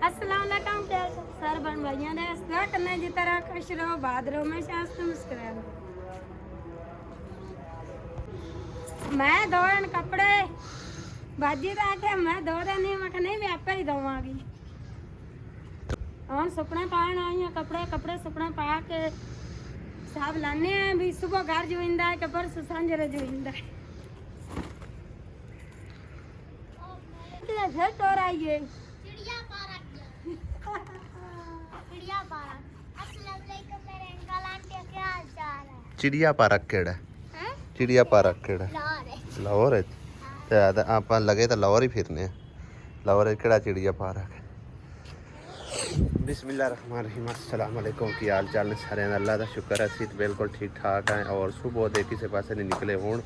अस्सलाम वालेकुम सर बन भाइयों ने असला करना जी तरह खुश रहो बाद रहो मैं शास्त्र मुस्कुरा मैं दौड़न कपड़े बाजी तो आके मैं दौड़ा नहीं मैं नहीं मैं आपे ही दवांगी और सुपने पान आई हैं कपड़े कपड़े सुपने पा के साहब लाने हैं भी सुबह घर जोइंदा है कि परसों सांझरे जोइंदा है फिर टोर आइए चिड़िया पार्क अस्सलाम वालेकुम मेरे अंकल आंटी क्या हाल चाल है चिड़िया पार्क केड़ा हैं चिड़िया पार्क केड़ा लाहौर लाहौर है ते ਆਪਾਂ लगे तो लाहौर ही फिरने लाहौर केड़ा चिड़िया पार्क है बिस्मिल्लाहिर्रहमानिर्रहीम अस्सलाम वालेकुम की हाल चाल ने सारे अल्लाह का शुक्र है असीं बिल्कुल ठीक ठाक हैं और सुबह दे किसी पासे नहीं निकले हुण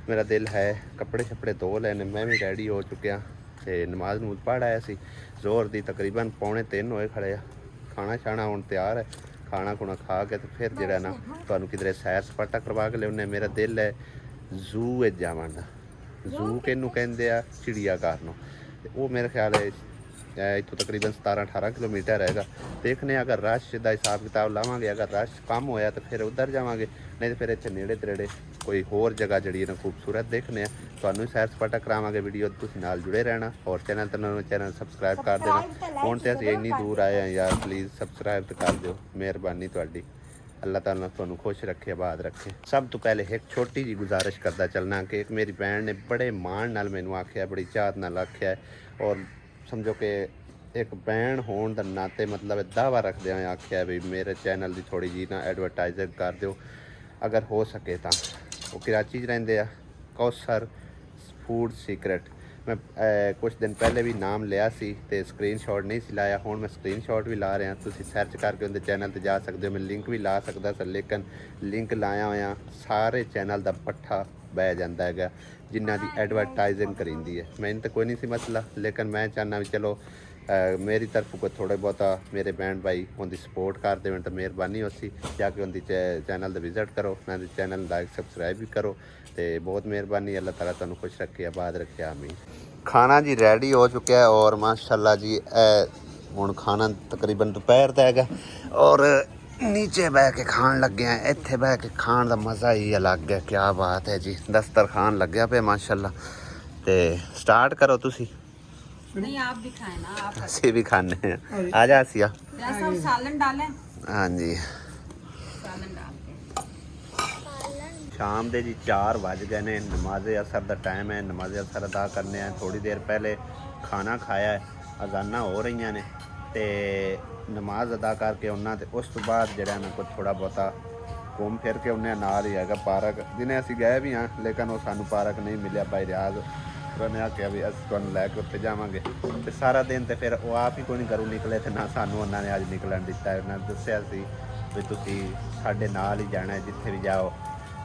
मेरा दिल है कपड़े शपड़े धो लेने मैं भी रेडी हो चुकिया ते नमाज नूज पढ़ आया सी जोर दी तकरीबन 2:45 होए खड़े आ खाना शाना हुण तैयार है खाना खुना खा के तो फिर जरा ना तुहानूं किधरे सैर सपाटा करवा के लियाउने मेरा दिल है जू जावन दा जू किनू कहंदे आ चिड़ियाघर नूं ते वो मेरे ख्याल है इतों तकरीबन 17-18 किलोमीटर रहेगा देखने अगर रश का हिसाब किताब लावांगे अगर रश कम होया तो फिर उधर जावांगे नहीं तो फिर इतने नेड़े तेड़े कोई होर जगह जी खूबसूरत देखने तो सैर सपाटा करावांगे वीडियो तुसीं नाल जुड़े रहना और चैनल सबसक्राइब कर देना हुण ते असीं इन्नी दूर आए हैं यार प्लीज़ सबसक्राइब तो कर दिओ मेहरबानी तुहाडी अल्लाह ताला तुहानूं खुश रखे आबाद रखे सब तो पहले एक छोटी जी गुजारिश करता चलना कि एक मेरी भैन ने बड़े मान नाल मैनूं आख्या बड़ी चाहत नाल आख्या और समझो कि एक भैन होने का नाते मतलब दावा रखदे हुए आख्या भी मेरे चैनल की थोड़ी जी ना एडवरटाइजिंग कर दो अगर हो सके तो वो कराची च रहिंदे आ कौसर फूड सीक्रेट मैं कुछ दिन पहले भी नाम लिया सी ते स्क्रीनशॉट नहीं सी लाया हुण मैं स्क्रीनशॉट भी ला रहा तुसीं सर्च करके उनके चैनल ते जा सकते हो मैं लिंक भी ला सकदा सी लेकिन लिंक लाया होया सारे चैनल का पट्ठा बह जाता है जिन्हों की एडवरटाइजिंग करींदी है मैंने तो कोई नहीं सी मसला लेकिन मैं चाहना भी चलो मेरी तरफ कोई थोड़े बहुता मेरे भैन भाई उनकी सपोर्ट कर देवन तो मेहरबानी होसी जाके उनकी चैनल विजिट करो उन्होंने चैनल लाइक सबसक्राइब भी करो तो बहुत मेहरबानी अल्लाह ताला तुहानूं खुश रखे आबाद रखे आमीन खाना जी रेडी हो चुका है और माशाल्लाह जी हुण खाना तकरीबन दोपहर का है और नीचे बह के खान लगे हैं इत्थे बह के खान का मज़ा ही अलग है क्या बात है जी दस्तरखान लग्या पे माशाल्लाह ते स्टार्ट करो तुसी नहीं आप भी खाए ना आप असी भी खाने हैं आ जा आसिया सब सालन डालें हाँ जी सालन डाल के शाम के जी 4 बज गए ने नमाज़े असर का टाइम है नमाज़े असर अदा करने हैं थोड़ी देर पहले खाना खाया है अजाना हो रही ने ते नमाज अदा करके उन्ना ते उस तो बाद जरा ना कुछ थोड़ा बहुता घूम फिर के उन्हें नाल ही है पार्क जिन्हें असी गए भी हाँ लेकिन वो सानू पार्क नहीं मिले भाई रियाज उन्होंने आख्या भी अस तुहानूं लैके उत्ते जावांगे ते सारा दिन तो फिर वो आप ही कोई नहीं घरों निकले तो ना सानू उन्होंने अज निकलन दिता उन्होंने दस्सिया सी भी तुसीं साडे नाल ही जाना है जिथे भी जाओ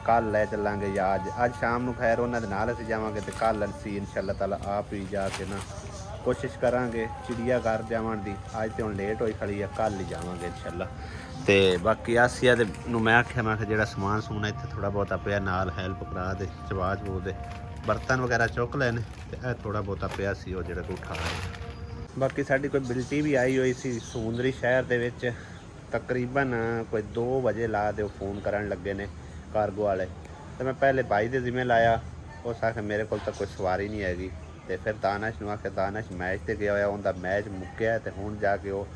कल लै चलांगे या अज शाम नूं खैर उन्होंने नाल असीं जावांगे तो कल असीं इंशाअल्लाह ताला आप ही जाके ना कोशिश करांगे चिड़ियाघर जावन दी अज तो हुण लेट होई खड़ी है कल ही जावांगे इंशाअल्लाह ते बाकी आसिया दे नूं मैं आख्या मैं जिहड़ा समान समून इत्थे थोड़ा बहुता पिया नाल हैल्प करा दे चवा चवू दे बर्तन वगैरह चुक लैने ते थोड़ा बहुता पिया सी वो जिहड़ा कोई उठा बाकी साडी कोई बिल्टी भी आई हुई सी समुंदरी शहर दे विच तकरीबन कोई 2 बजे ला दे फ़ोन करन लगे ने कार्गो वाले तो मैं पहले भाई दे जिम्मे लाया उस आखे मेरे को तो कोई सवारी नहीं हैगी तो फिर दानश नूं आखे दानश मैच ते गया होया उनका मैच मुक्या है तो हुण जाके वो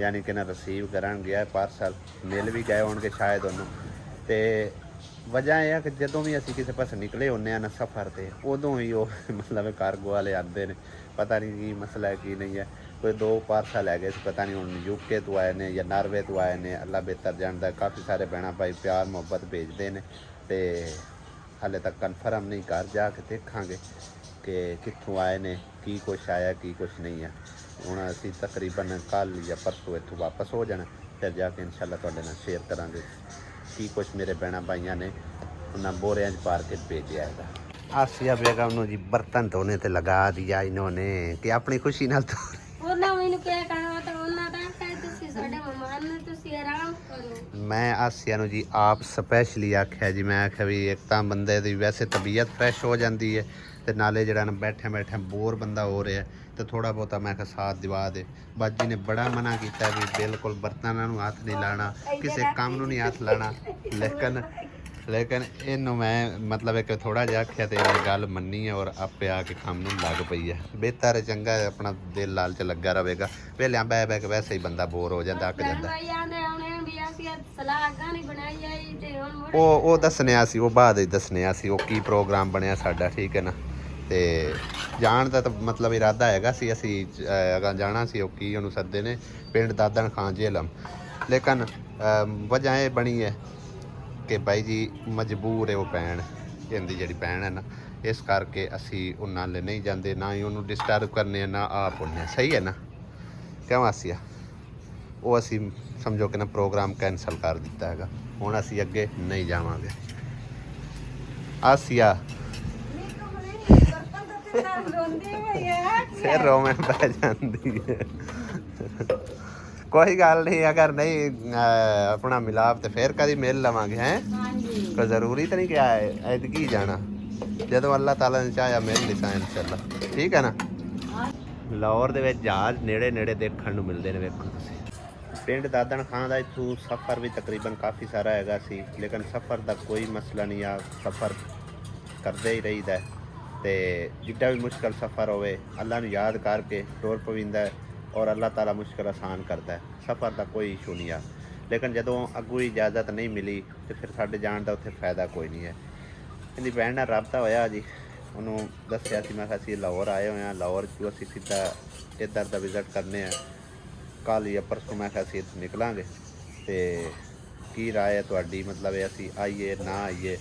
यानी कि ना रिसीव करन गया है पार्सल मिल भी गए होणगे शायद उन्होंने तो वजह यह है कि जदों भी असीं किसी पासे निकले होने ना सफ़र ते उदों ही वो मतलब कार्गो वाले आते हैं पता नहीं की मसला है कि नहीं है कोई 2 पार्सल है गए पता नहीं हुण यूके तो आए ने या नार्वे तो आए ने अल्लाह बेहतर जानता काफ़ी सारे भैन भाई प्यार मुहब्बत भेजते हैं तो हाले तक कन्फर्म नहीं कर जाके देखांगे कि कित्थों आए ने की कुछ आया की कुछ नहीं है हुण असीं तकरीबन कल या परसों इत्थों वापस हो जाना फिर जाके इंशाअल्लाह तुहाडे नाल शेयर करांगे की कुछ मेरे भैन भाइयों ने उन्होंने बोरियां च पार के भेजा है आसिया बेगम नूं जी बर्तन धोने ते लगा दिया इन्होंने कि अपनी खुशी नाल तो ਉਹਨਾਂ ਮੈਨੂੰ ਕਿਹਾ ਕਰਨਾ ਤਾਂ ਉਹਨਾਂ ਦਾ ਕਹਿ ਤੁਸੀਂ ਸਾਡੇ ਮਹਿਮਾਨ ਨੇ ਤੁਸੀਂ ਆਰਾਮ ਕਰੋ मैं आसिया नूं जी आप स्पैशली आख्या जी मैं आख्या भी एक तो बंदे की वैसे तबीयत फ्रैश हो जाती है ਤੇ ਨਾਲੇ ਜਿਹੜਾ ਨਾ ਬੈਠੇ ਬੈਠੇ ਬੋਰ ਬੰਦਾ ਹੋ ਰਿਹਾ ਤੇ ਥੋੜਾ ਬਹੁਤਾ ਮੈਂ ਕਿਹਾ ਸਾਥ ਦਿਵਾ ਦੇ। ਬਾਜੀ ਨੇ ਬੜਾ ਮਨਾ ਕੀਤਾ ਵੀ ਬਿਲਕੁਲ ਬਰਤਨਾਂ ਨੂੰ ਹੱਥ ਨਹੀਂ ਲਾਣਾ, ਕਿਸੇ ਕੰਮ ਨੂੰ ਨਹੀਂ ਹੱਥ ਲਾਣਾ, ਲੇਕਿਨ ਇਹਨੂੰ ਮੈਂ ਮਤਲਬ ਇੱਕ ਥੋੜਾ ਜਿਹਾ ਆਖਿਆ ਤੇ ਇਹ ਗੱਲ ਮੰਨੀ ਹੈ ਔਰ ਆਪੇ ਆ ਕੇ ਕੰਮ ਨੂੰ ਲੱਗ ਪਈ ਹੈ। ਬਿਹਤਰ ਚੰਗਾ ਹੈ, ਆਪਣਾ ਦਿਲ ਲਾਲਚ ਲੱਗਾ ਰਹੇਗਾ। ਵੇਲਿਆਂ ਬਹਿ ਬਹਿ ਕੇ ਵੈਸੇ ਹੀ ਬੰਦਾ ਬੋਰ ਹੋ ਜਾਂਦਾ, ਅੱਕ ਜਾਂਦਾ। ਉਹ ਦੱਸਣਿਆ ਸੀ, ਉਹ ਬਾਅਦ ਵਿੱਚ ਦੱਸਣਿਆ ਸੀ ਉਹ ਕੀ ਪ੍ਰੋਗਰਾਮ ਬਣਿਆ ਸਾਡਾ, ਠੀਕ ਹੈ ਨਾ। ਤੇ ਜਾਣ ਦਾ ਤਾਂ ਮਤਲਬ ਇਰਾਦਾ ਹੈਗਾ ਸੀ, ਅਸੀਂ ਅਗਾਂ ਜਾਣਾ ਸੀ। ਉਹ ਕੀ ਉਹਨੂੰ ਸੱਦੇ ਨੇ ਪਿੰਡ ਦਾਦਣ ਖਾਂ ਜੇਲਮ, ਲੇਕਿਨ ਵਜ੍ਹਾ ਇਹ ਬਣੀ ਹੈ ਕਿ ਬਾਈ ਜੀ ਮਜਬੂਰ ਹੈ ਉਹ ਭੈਣ, ਇਹਦੀ ਜਿਹੜੀ ਭੈਣ ਹੈ ਨਾ, ਇਸ ਕਰਕੇ ਅਸੀਂ ਉਹਨਾਂ ਨਾਲ ਨਹੀਂ ਜਾਂਦੇ, ਨਾ ਹੀ ਉਹਨੂੰ ਡਿਸਟਰਬ ਕਰਨੇ ਆ, ਨਾ ਆਪ ਹੁੰਦੇ। ਸਹੀ ਹੈ ਨਾ, ਕਿਉਂ ਆਸਿਆ? ਉਹ ਅਸੀਂ ਸਮਝੋ ਕਿ ਨਾ ਪ੍ਰੋਗਰਾਮ ਕੈਂਸਲ ਕਰ ਦਿੱਤਾ ਹੈਗਾ। ਹੁਣ ਅਸੀਂ ਅੱਗੇ ਨਹੀਂ ਜਾਵਾਂਗੇ। ਆਸਿਆ ਫਿਰ ਰੋਵੇਂ ਪੈ ਜਾਂਦੀ ਹੈ। ਕੋਈ ਗੱਲ ਨਹੀਂ, ਅਗਰ ਨਹੀਂ ਆਪਣਾ ਮਿਲਾਪ ਤੇ ਫਿਰ ਕਦੀ ਮਿਲ ਲਵਾਂਗੇ। ਹੈ ਕੋਈ ਜ਼ਰੂਰੀ ਤਾਂ ਨਹੀਂ ਕਿ ਐਤਕੀ ਜਾਣਾ, ਜਦੋਂ ਅੱਲਾਹ ਤਾਲਾ ਨੇ ਚਾਹਿਆ ਮਿਲ ਲਿਸਾਂ ਇਨਸ਼ਾਅੱਲਾ, ਠੀਕ ਹੈ ਨਾ। ਲਾਹੌਰ ਦੇ ਵਿੱਚ ਜਹਾਜ਼ ਨੇੜੇ ਨੇੜੇ ਦੇਖਣ ਨੂੰ ਮਿਲਦੇ ਨੇ। ਵੇਖੋ ਤੁਸੀਂ ਪਿੰਡ ਦਾਦਣ ਖਾਂ ਦਾ ਇੱਥੋਂ ਸਫ਼ਰ ਵੀ ਤਕਰੀਬਨ ਕਾਫੀ ਸਾਰਾ ਹੈਗਾ ਸੀ, ਲੇਕਿਨ ਸਫ਼ਰ ਦਾ ਕੋਈ ਮਸਲਾ ਨਹੀਂ ਆ, ਸਫ਼ਰ ਕਰਦੇ ਹੀ ਰਹੀਦਾ। ਤੇ ਜਿੱਡਾ ਵੀ ਮੁਸ਼ਕਲ ਸਫ਼ਰ ਹੋਵੇ ਅੱਲਾਹ ਨੂੰ ਯਾਦ ਕਰਕੇ ਟੁਰ ਪਵਿੰਦਾ ਔਰ ਅੱਲਾਹ ਤਾਲਾ ਮੁਸ਼ਕਲ ਆਸਾਨ ਕਰਦਾ। ਸਫ਼ਰ ਦਾ ਕੋਈ ਇਸ਼ੂ ਨਹੀਂ ਆ, ਲੇਕਿਨ ਜਦੋਂ ਅੱਗੋਂ ਇਜਾਜ਼ਤ ਨਹੀਂ ਮਿਲੀ ਤੇ ਫਿਰ ਸਾਡੇ ਜਾਣ ਦਾ ਉੱਥੇ ਫਾਇਦਾ ਕੋਈ ਨਹੀਂ ਹੈ। ਇਹਦੀ ਭੈਣ ਨਾਲ ਰਾਬਤਾ ਹੋਇਆ ਜੀ, ਉਹਨੂੰ ਦੱਸਿਆ ਸੀ, ਮੈਂ ਕਿਹਾ ਅਸੀਂ ਲਾਹੌਰ ਆਏ ਹੋਏ ਹਾਂ, ਲਾਹੌਰ 'ਚੋਂ ਅਸੀਂ ਸਿੱਧਾ ਇੱਧਰ ਦਾ ਵਿਜ਼ਿਟ ਕਰਨੇ ਆ, ਕੱਲ੍ਹ ਜਾਂ ਪਰਸੋਂ ਮੈਂ ਕਿਹਾ ਅਸੀਂ ਇੱਥੋਂ ਨਿਕਲਾਂਗੇ ਤੇ ਕੀ ਰਾਏ ਹੈ ਤੁਹਾਡੀ, ਮਤਲਬ ਇਹ ਅਸੀਂ ਆਈਏ ਨਾ ਆਈਏ।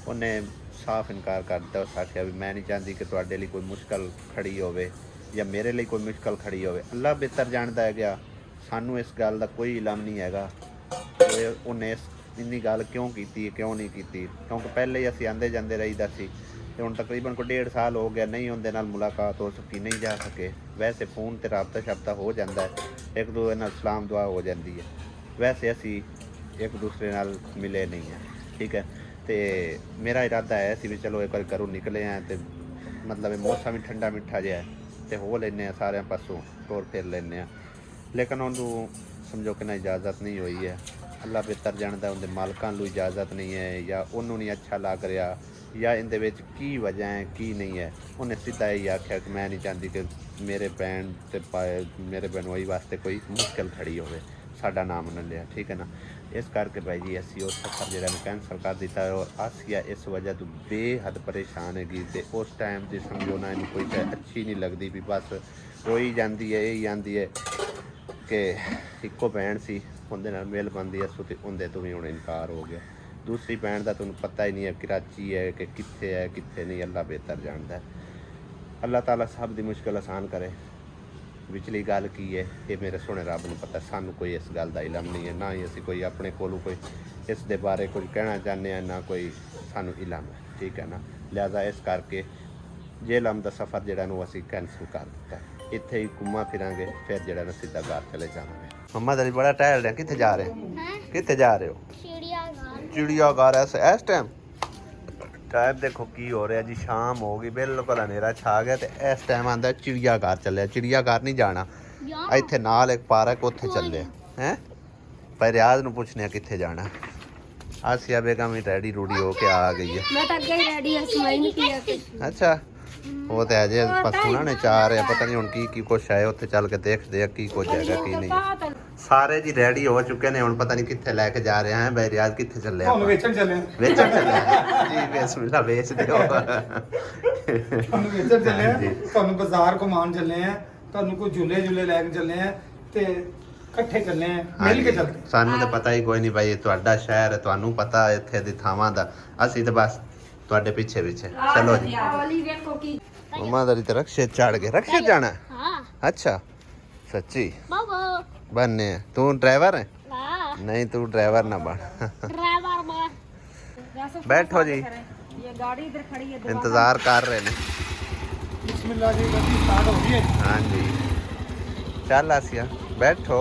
ਉਹਨੇ ਸਾਫ਼ ਇਨਕਾਰ ਕਰ ਦਿੱਤਾ। ਉਸ ਆਖਿਆ ਵੀ ਮੈਂ ਨਹੀਂ ਚਾਹੁੰਦੀ ਕਿ ਤੁਹਾਡੇ ਲਈ ਕੋਈ ਮੁਸ਼ਕਲ ਖੜੀ ਹੋਵੇ ਜਾਂ ਮੇਰੇ ਲਈ ਕੋਈ ਮੁਸ਼ਕਲ ਖੜੀ ਹੋਵੇ। ਅੱਲਾ ਬਿਹਤਰ ਜਾਣਦਾ ਹੈ ਗਿਆ, ਸਾਨੂੰ ਇਸ ਗੱਲ ਦਾ ਕੋਈ ਇਲਮ ਨਹੀਂ ਹੈਗਾ ਕਿ ਉਹਨੇ ਇੰਨੀ ਗੱਲ ਕਿਉਂ ਕੀਤੀ, ਕਿਉਂ ਨਹੀਂ ਕੀਤੀ, ਕਿਉਂਕਿ ਪਹਿਲੇ ਹੀ ਅਸੀਂ ਆਉਂਦੇ ਜਾਂਦੇ ਰਹੀਦਾ ਸੀ ਤੇ ਹੁਣ ਤਕਰੀਬਨ ਕੋਈ 1.5 ਸਾਲ ਹੋ ਗਿਆ ਨਹੀਂ ਉਹਦੇ ਨਾਲ ਮੁਲਾਕਾਤ ਹੋ ਸਕੀ, ਨਹੀਂ ਜਾ ਸਕੇ। ਵੈਸੇ ਫ਼ੋਨ ਤੇ ਰਾਬਤਾ ਸ਼ਬਤਾ ਹੋ ਜਾਂਦਾ ਹੈ, ਇੱਕ ਦੂਜੇ ਨਾਲ ਸਲਾਮ ਦੁਆ ਹੋ ਜਾਂਦੀ ਹੈ, ਵੈਸੇ ਅਸੀਂ ਇੱਕ ਦੂਸਰੇ ਨਾਲ ਮਿਲੇ ਨਹੀਂ ਹੈ, ਠੀਕ ਹੈ। ਤੇ ਮੇਰਾ ਇਰਾਦਾ ਹੈ ਸੀ ਵੀ ਚਲੋ ਇੱਕ ਵਾਰ ਘਰੋਂ ਨਿਕਲੇ ਆ ਤੇ ਮਤਲਬ ਮੌਸਮ ਵੀ ਠੰਡਾ ਮਿੱਠਾ ਜਿਹਾ ਤੇ ਹੋ ਲੈਂਦੇ ਹਾਂ, ਸਾਰਿਆਂ ਪਾਸੋਂ ਟੁਰ ਫਿਰ ਲੈਂਦੇ ਹਾਂ, ਲੇਕਿਨ ਉਹਨੂੰ ਸਮਝੋ ਕਿ ਨਾ ਇਜਾਜ਼ਤ ਨਹੀਂ ਹੋਈ ਹੈ। ਅੱਲਾ ਬਿਹਤਰ ਜਾਣਦਾ, ਉਹਦੇ ਮਾਲਕਾਂ ਨੂੰ ਇਜਾਜ਼ਤ ਨਹੀਂ ਹੈ ਜਾਂ ਉਹਨੂੰ ਨਹੀਂ ਅੱਛਾ ਲੱਗ ਰਿਹਾ ਜਾਂ ਇਹਦੇ ਵਿੱਚ ਕੀ ਵਜ੍ਹਾ ਹੈ ਕੀ ਨਹੀਂ ਹੈ। ਉਹਨੇ ਸਿੱਧਾ ਇਹ ਆਖਿਆ ਕਿ ਮੈਂ ਨਹੀਂ ਚਾਹੁੰਦੀ ਕਿ ਮੇਰੇ ਭੈਣ ਤੇ ਮੇਰੇ ਬਨਵਾਈ ਵਾਸਤੇ ਕੋਈ ਮੁਸ਼ਕਿਲ ਖੜੀ ਹੋਵੇ, ਸਾਡਾ ਨਾਮ ਨਾ ਲਿਆ, ਠੀਕ ਹੈ ਨਾ। ਇਸ ਕਰਕੇ ਭਾਈ ਜੀ ਅਸੀਂ ਉਹ ਸਫ਼ਰ ਜਿਹੜਾ ਨੂੰ ਕੈਂਸਲ ਕਰ ਦਿੱਤਾ ਔਰ ਆਸਿਆ ਇਸ ਵਜ੍ਹਾ ਤੋਂ ਬੇਹੱਦ ਪਰੇਸ਼ਾਨ ਹੈਗੀ। ਤੇ ਉਸ ਟਾਈਮ ਦੀ ਸਮਝੋ ਨਾ ਇਹਨੂੰ ਕੋਈ ਸ਼ਾਇਦ ਅੱਛੀ ਨਹੀਂ ਲੱਗਦੀ ਵੀ ਬਸ ਰੋਈ ਜਾਂਦੀ ਹੈ, ਇਹ ਜਾਂਦੀ ਹੈ ਕਿ ਇੱਕੋ ਭੈਣ ਸੀ ਉਹਦੇ ਨਾਲ ਮਿਲ ਪਾਉਂਦੀ ਅਸੂ ਤੇ ਉਹਦੇ ਤੋਂ ਵੀ ਹੁਣ ਇਨਕਾਰ ਹੋ ਗਿਆ। ਦੂਸਰੀ ਭੈਣ ਦਾ ਤੁਹਾਨੂੰ ਪਤਾ ਹੀ ਨਹੀਂ ਹੈ ਕਰਾਚੀ ਹੈ ਕਿ ਕਿੱਥੇ ਹੈ ਕਿੱਥੇ ਨਹੀਂ, ਅੱਲਾ ਬਿਹਤਰ ਜਾਣਦਾ। ਅੱਲਾਹ ਤਾਲਾ ਸਭ ਦੀ ਮੁਸ਼ਕਿਲ ਆਸਾਨ ਕਰੇ। ਵਿਚਲੀ ਗੱਲ ਕੀ ਹੈ ਇਹ ਮੇਰੇ ਸੋਹਣੇ ਰੱਬ ਨੂੰ ਪਤਾ, ਸਾਨੂੰ ਕੋਈ ਇਸ ਗੱਲ ਦਾ ਇਲਮ ਨਹੀਂ ਹੈ, ਨਾ ਹੀ ਅਸੀਂ ਕੋਈ ਆਪਣੇ ਕੋਲੋਂ ਕੋਈ ਇਸ ਦੇ ਬਾਰੇ ਕੁਝ ਕਹਿਣਾ ਚਾਹੁੰਦੇ ਹਾਂ, ਨਾ ਕੋਈ ਸਾਨੂੰ ਇਲਮ ਹੈ, ਠੀਕ ਹੈ ਨਾ। ਲਿਹਾਜ਼ਾ ਇਸ ਕਰਕੇ ਜੇਲਮ ਦਾ ਸਫ਼ਰ ਜਿਹੜਾ ਨੂੰ ਅਸੀਂ ਕੈਂਸਲ ਕਰ ਦਿੱਤਾ। ਇੱਥੇ ਹੀ ਘੁੰਮਾ ਫਿਰਾਂਗੇ, ਫਿਰ ਜਿਹੜਾ ਨਾ ਸਿੱਧਾ ਘਰ ਚਲੇ ਜਾਵਾਂਗੇ। ਮੰਮਾ ਤੇਰੀ ਬੜਾ ਟਾਇਰਡ ਹੈ, ਕਿੱਥੇ ਜਾ ਰਹੇ ਕਿੱਥੇ ਜਾ ਰਹੇ ਹੋ? ਚਿੜੀਆ ਘਰ ਇਸ ਟਾਈਮ ਦੇਖੋ ਕੀ ਹੋ ਰਿਹਾ ਜੀ, ਸ਼ਾਮ ਹੋ ਗਈ, ਬਿਲਕੁਲ ਹਨੇਰਾ ਛਾ ਗਿਆ ਤੇ ਇਸ ਟਾਈਮ ਆਂਦਾ ਚਿੜੀਆ ਘਰ ਚੱਲਿਆ। ਚਿੜੀਆ ਘਰ ਨਹੀਂ ਜਾਣਾ, ਇੱਥੇ ਨਾਲ ਇੱਕ ਪਾਰਕ ਉੱਥੇ ਚੱਲੇ ਹੈ। ਪਰ ਰਿਆਜ਼ ਨੂੰ ਪੁੱਛਨੇ ਆ ਕਿੱਥੇ ਜਾਣਾ। ਆਸਿਆ ਬੇਗਮ ਵੀ ਰੈਡੀ ਰੂਡੀ ਹੋ ਕੇ ਆ ਗਈ ਹੈ। ਮੈਂ ਤਾਂ ਅੱਗੇ ਹੀ ਰੈਡੀ ਹਾਂ, ਸਮਾਈ ਨਹੀਂ ਕੀਆ ਕੁਛ। ਅੱਛਾ, ਉਹ ਤੇ ਅਜੇ ਪੱਖੂ ਨੇ ਚਾਹ ਰਿਹਾ, ਪਤਾ ਨਹੀਂ ਹੁਣ ਕੀ ਕੁਛ ਹੈ। ਉੱਥੇ ਚੱਲ ਕੇ ਦੇਖਦੇ ਆ ਕੀ ਕੁਝ ਹੈਗਾ ਕੀ ਨਹੀਂ। ਸਾਰੇ ਜੀ ਰੈਡੀ ਹੋ ਚੁੱਕੇ ਨੇ, ਹੁਣ ਪਤਾ ਨਹੀਂ ਕਿੱਥੇ ਲੈ ਕੇ ਜਾ ਰਹੇ ਹੈ। ਬਈ ਰਿਆਜ਼ ਕਿੱਥੇ ਚੱਲੇ ਆ? ਵੇਚਣ ਚੱਲੇ ਵੇਚਣ ਚੱਲੇ ਜੀ, ਬਿਸਮਿਲ੍ਲਾ ਵੇਚ ਦਿਓ। ਤੁਹਾਨੂੰ ਵੇਚਣ ਚੱਲੇ ਆ, ਤੁਹਾਨੂੰ ਬਾਜ਼ਾਰ ਘੁਮਾਉਣ ਚੱਲੇ ਆ, ਤੁਹਾਨੂੰ ਕੋਈ ਝੂਲੇ ਲੈ ਕੇ ਚੱਲੇ ਆ ਤੇ ਇਕੱਠੇ ਚੱਲੇ ਆ, ਮਿਲ ਕੇ ਚੱਲਦੇ। ਸਾਨੂੰ ਤਾਂ ਪਤਾ ਹੀ ਕੋਈ ਨਹੀਂ ਭਾਈ, ਤੁਹਾਡਾ ਸ਼ਹਿਰ ਹੈ, ਤੁਹਾਨੂੰ ਪਤਾ ਇੱਥੇ ਦੀ ਥਾਵਾਂ ਦਾ, ਅਸੀਂ ਤਾਂ ਬਸ ਤੁਹਾਡੇ ਪਿੱਛੇ ਚਲੋ ਜੀ। ਮੰਮਾ ਦਾ ਤੇ ਰਕਸ਼ੇ ਚੜ ਗਏ। ਰਕਸ਼ੇ ਜਾਣਾ? ਅੱਛਾ ਸੱਚੀ बनने तू ड्राइवर है? नहीं तू ड्राइवर ना बन। बैठो जी, ये गाड़ी इधर खड़ी है, इंतजार कर रहे हैं। बिस्मिल्लाह जी, गड्डी स्टार्ट हो गई है। हाँ जी चल आसिया बैठो।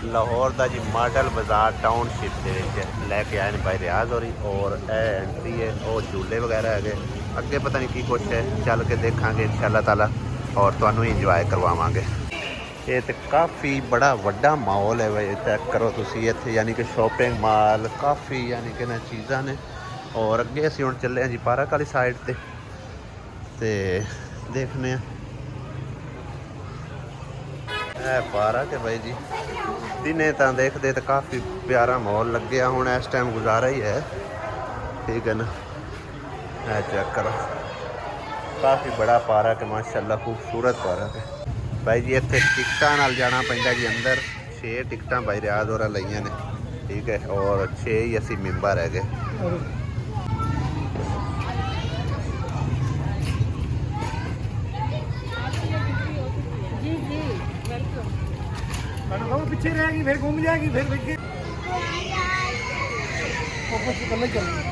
ਲਾਹੌਰ ਦਾ ਜੀ ਮਾਡਲ ਬਾਜ਼ਾਰ ਟਾਊਨਸ਼ਿਪ ਦੇ ਵਿੱਚ ਲੈ ਕੇ ਆਏ ਨੇ ਬਾਈ ਰਿਆਜ਼ ਹੋਰੀ। ਔਰ ਇਹ ਐਂਟਰੀ ਹੈ, ਉਹ ਝੂਲੇ ਵਗੈਰਾ ਹੈਗੇ, ਅੱਗੇ ਪਤਾ ਨਹੀਂ ਕੀ ਕੁਛ ਹੈ, ਚੱਲ ਕੇ ਦੇਖਾਂਗੇ ਇਨਸ਼ਾਅੱਲਾ ਤਾਲਾ ਔਰ ਤੁਹਾਨੂੰ ਇੰਜੋਏ ਕਰਵਾਵਾਂਗੇ। ਇਹ ਤੇ ਕਾਫੀ ਬੜਾ ਵੱਡਾ ਮਾਹੌਲ ਹੈ ਬਈ, ਚੈੱਕ ਕਰੋ ਤੁਸੀਂ ਇੱਥੇ, ਯਾਨੀ ਕਿ ਸ਼ਾਪਿੰਗ ਮਾਲ ਕਾਫੀ ਯਾਨੀ ਕਿ ਨਾ ਚੀਜ਼ਾਂ ਨੇ। ਔਰ ਅੱਗੇ ਅਸੀਂ ਹੁਣ ਚੱਲੇ ਹਾਂ ਜੀ ਪਾਰਕ ਵਾਲੀ ਸਾਈਡ ਤੇ ਦੇਖਨੇ ਆ ਇਹ ਪਾਰਕ ਹੈ ਬਾਈ ਜੀ। ਦਿਨੇ ਤਾਂ ਦੇਖਦੇ ਤਾਂ ਕਾਫੀ ਪਿਆਰਾ ਮਾਹੌਲ ਲੱਗਿਆ, ਹੁਣ ਇਸ ਟਾਈਮ ਗੁਜ਼ਾਰਾ ਹੀ ਹੈ, ਠੀਕ ਹੈ ਨਾ। ਇਹ ਚੈੱਕ ਕਰੋ, ਕਾਫੀ ਬੜਾ ਪਾਰਕ ਹੈ ਮਾਸ਼ਾਅੱਲਾ, ਖੂਬਸੂਰਤ ਪਾਰਕ ਹੈ ਬਾਈ ਜੀ। ਇੱਥੇ ਟਿਕਟਾਂ ਨਾਲ ਜਾਣਾ ਪੈਂਦਾ ਜੀ ਅੰਦਰ, 6 ਟਿਕਟਾਂ ਬਾਈ ਰਿਆਜ਼ ਹੋਰਾਂ ਲਈਆਂ ਨੇ, ਠੀਕ ਹੈ। ਔਰ 6 ਹੀ ਅਸੀਂ ਮੈਂਬਰ ਹੈਗੇ। जी जी वेलकम। पीछे रहेगी फिर घूम जाएगी फिर देखिए वापस निकलने चलेंगे।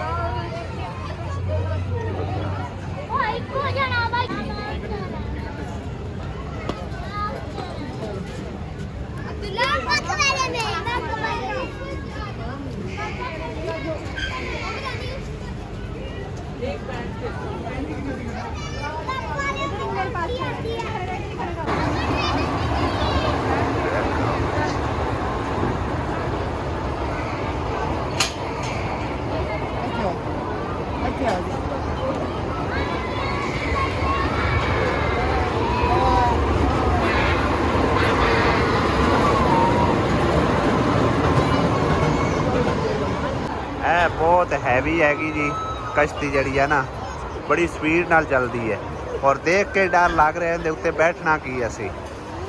ਇਹ ਬਹੁਤ ਹੈਵੀ ਹੈਗੀ ਜੀ ਕਸ਼ਤੀ ਜਿਹੜੀ ਹੈ ਨਾ, ਬੜੀ ਸਪੀਡ ਨਾਲ ਚੱਲਦੀ ਹੈ। ਔਰ ਦੇਖ ਕੇ ਡਰ ਲੱਗ ਰਿਹਾ ਇਹਦੇ ਉੱਤੇ ਬੈਠਣਾ ਕੀ ਅਸੀਂ,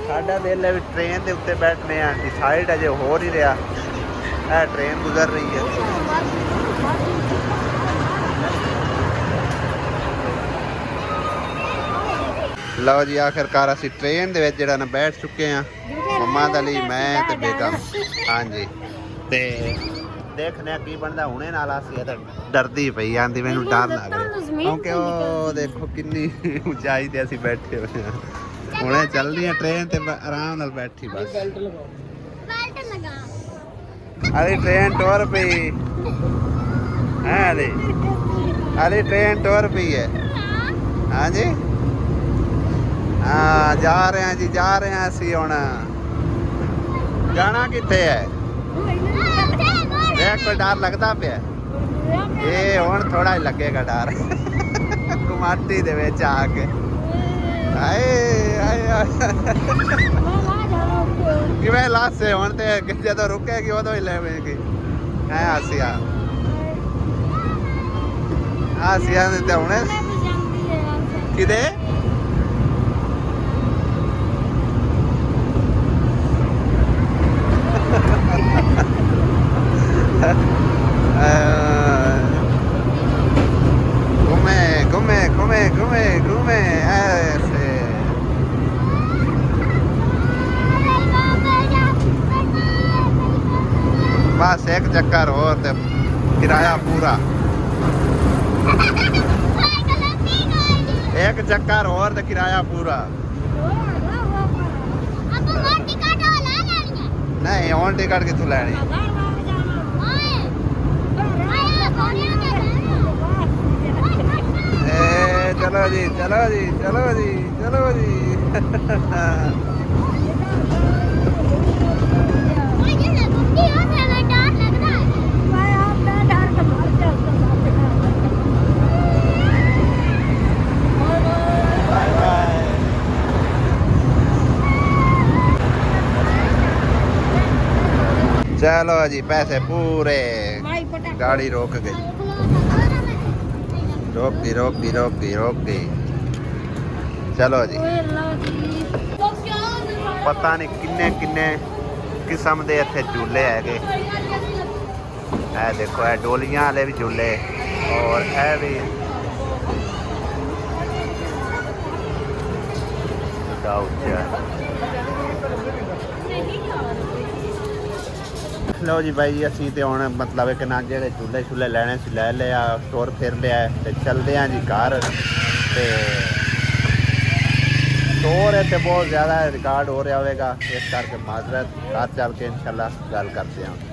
ਸਾਡਾ ਦਿਲ ਹੈ ਵੀ ਟ੍ਰੇਨ ਦੇ ਉੱਤੇ ਬੈਠਨੇ ਆ, ਡਿਸਾਈਡ ਅਜੇ ਹੋ ਨਹੀਂ ਰਿਹਾ। ਇਹ ਟ੍ਰੇਨ ਗੁਜ਼ਰ ਰਹੀ ਹੈ। ਲਓ ਜੀ ਆਖਿਰਕਾਰ ਅਸੀਂ ਟ੍ਰੇਨ ਦੇ ਵਿੱਚ ਜਿਹੜਾ ਨਾ ਬੈਠ ਚੁੱਕੇ ਹਾਂ, ਮੁਹੰਮਦ ਅਲੀ, ਮੈਂ ਤੇ ਬੇਗਮ। ਹਾਂਜੀ, ਤੇ ਦੇਖਨੇ ਆ ਕੀ ਬਣਦਾ। ਹੁਣੇ ਨਾਲ ਅਸੀਂ ਤਾਂ ਡਰਦੀ ਪਈ ਆਂਦੀ, ਮੈਨੂੰ ਡਰ ਲੱਗ ਰਿਹਾ ਕਿਉਂਕਿ ਉਹ ਦੇਖੋ ਕਿੰਨੀ ਉਚਾਈ ਤੇ ਅਸੀਂ ਬੈਠੇ ਹੋਏ ਹਾਂ। ਹੁਣੇ ਚੱਲਦੀ ਹੈ ਟ੍ਰੇਨ ਤੇ ਆਰਾਮ ਨਾਲ ਬੈਠੀ ਬਸ। बेल्ट लगा अरे ट्रेन टूर पे है, अरे ट्रेन टूर पे है। हाँ जी, हाँ जा रहे हैं जी, जा रहे हैं ਅਸੀਂ ਹੁਣ। ਜਾਣਾ ਕਿੱਥੇ ਹੈ? ਦੇਖ ਕੋਈ ਡਰ ਲੱਗਦਾ ਪਿਆ? ਇਹ ਹੁਣ ਥੋੜਾ ਹੀ ਲੱਗੇਗਾ ਡਰ ਕੁਮਾਟੀ ਦੇ ਵਿੱਚ ਆ ਕੇ। ਆਏ ਆਏ ਕਿਵੇਂ ਲਾਸੇ ਹੁਣ ਤੇ ਜਦੋਂ ਰੁਕੇਗੀ ਉਦੋਂ ਹੀ ਲੈਵੇਗੀ। ਹੈ ਆਸੀਆ, ਆਸੀਆ ਨੇ ਤੇ ਹੁਣੇ ਕਿਦੇ घूमे घूमे घूमे घूमे घूमे ऐसे। बस एक चक्कर और ते किराया पूरा, एक चक्कर और ते किराया पूरा। नहीं ऑन टिकट कितों लैनी? चलो जी चलो जी चलो जी चलो जी चलो जी पैसे पूरे। गाड़ी रोक गई, रोक दी रोक दी रोक दी रोक दी। चलो जी, पता नहीं किन्ने किन्ने किस्म के इत्थे झूले है। देखो है डोलियां वाले भी झूले, और है भी लो जी भाई जी, असी तो हूँ मतलब कि ना जे झूले झूले लैने से लै लिया, टुर फिर लिया, तो चलते हैं जी घर। तो शोर इतने बहुत ज़्यादा रिकॉर्ड हो रहा होगा, इस करके माजरत घर चल के इंशाल्लाह गल करते हैं।